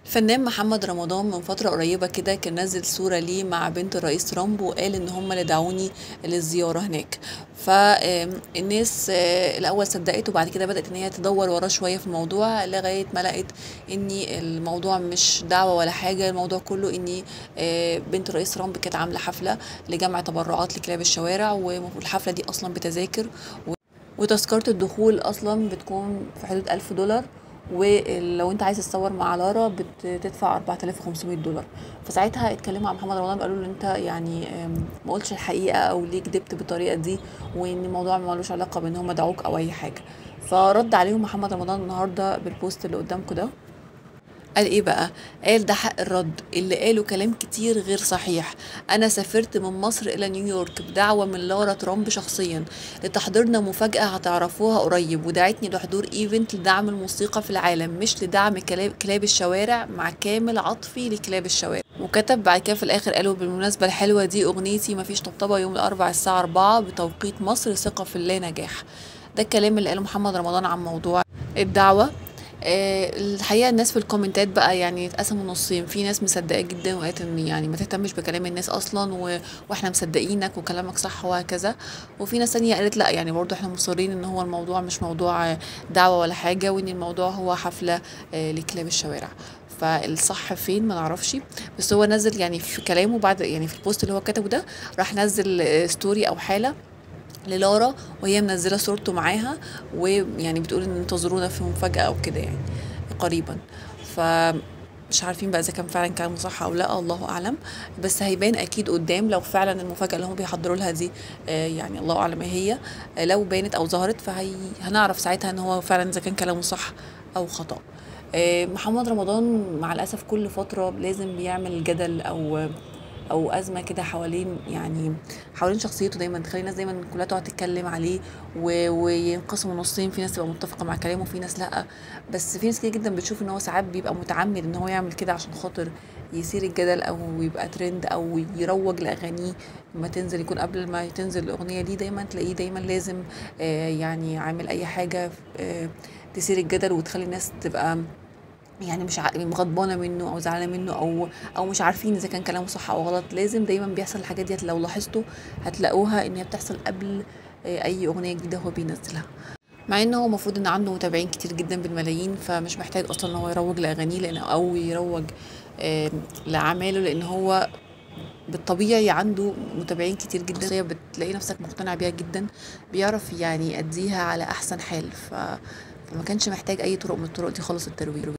الفنان محمد رمضان من فترة قريبة كده كان نزل صورة ليه مع بنت الرئيس ترامب، وقال ان هم اللي دعوني للزيارة هناك. فالناس الاول صدقته، وبعد كده بدأت ان هي تدور وراه شوية في الموضوع لغاية ما لقت ان الموضوع مش دعوة ولا حاجة. الموضوع كله ان بنت الرئيس ترامب كانت عاملة حفلة لجمع تبرعات لكلاب الشوارع، والحفلة دي اصلا بتذاكر، وتذكرة الدخول اصلا بتكون في حدود $1000، ولو انت عايز تتصور مع لارا بتدفع $4500. فساعتها اتكلموا مع محمد رمضان، قالوا له انت يعني ما قلتش الحقيقه او ليه كدبت بالطريقه دي، وان الموضوع ما لوش علاقه بان هم دعوك او اي حاجه. فرد عليهم محمد رمضان النهارده بالبوست اللي قدامكم ده. قال ايه بقى؟ قال ده حق الرد، اللي قالوا كلام كتير غير صحيح. انا سافرت من مصر الى نيويورك بدعوة من لارا ترامب شخصيا لتحضيرنا مفاجأة هتعرفوها قريب، ودعتني لحضور ايفنت لدعم الموسيقى في العالم، مش لدعم كلاب الشوارع، مع كامل عطفي لكلاب الشوارع. وكتب بعد كده في الاخر، قالوا بالمناسبة الحلوة دي اغنيتي مفيش طبطبة يوم الاربعاء الساعة 4 بتوقيت مصر، ثقة في الله نجاح. ده الكلام اللي قاله محمد رمضان عن موضوع الدعوة. الحقيقه الناس في الكومنتات بقى يعني اتقسموا نصين، في ناس مصدقه جدا وقالت ان يعني ما تهتمش بكلام الناس اصلا واحنا مصدقينك وكلامك صح وهكذا. وفي ناس تانية قالت لا، يعني برضو احنا مصرين ان هو الموضوع مش موضوع دعوه ولا حاجه، وان الموضوع هو حفله لكلاب الشوارع. فالصح فين ما نعرفش. بس هو نزل يعني في كلامه بعد، يعني في البوست اللي هو كتبه ده، راح نزل ستوري او حاله للارا وهي منزله صورته معاها، ويعني بتقول ان انتظرونا في مفاجاه او كده يعني قريبا. فمش عارفين بقى اذا كان فعلا كلامه صح او لا، الله اعلم. بس هيبان اكيد قدام لو فعلا المفاجاه اللي هم بيحضروا لها دي يعني الله اعلم ايه هي. لو بانت او ظهرت هنعرف ساعتها ان هو فعلا اذا كان كلامه صح او خطأ. محمد رمضان مع الاسف كل فتره لازم بيعمل جدل او ازمه كده حوالين، يعني حوالين شخصيته، دايما تخلي الناس دايما كلها تقعد تتكلم عليه وينقسموا نصين، في ناس تبقى متفقه مع كلامه وفي ناس لا. بس في ناس كتير جدا بتشوف ان هو ساعات بيبقى متعمد ان هو يعمل كده عشان خاطر يثير الجدل او يبقى ترند او يروج لاغانيه لما تنزل. يكون قبل ما تنزل الاغنيه دي دايما تلاقيه دايما لازم يعني عامل اي حاجه تثير الجدل وتخلي الناس تبقى يعني مش غضبانه منه او زعلانه منه او مش عارفين اذا كان كلامه صح او غلط. لازم دايما بيحصل الحاجات ديت، لو لاحظتوا هتلاقوها ان هي بتحصل قبل اي اغنيه جديده هو بينزلها. مع ان هو المفروض ان عنده متابعين كتير جدا بالملايين، فمش محتاج اصلا ان هو يروج لاغانيه لان او يروج لاعماله، لان هو بالطبيعي عنده متابعين كتير جدا. شخصية بتلاقي نفسك مقتنع بيها جدا، بيعرف يعني يأديها على احسن حال. فما كانش محتاج اي طرق من الطرق دي خالص الترويج.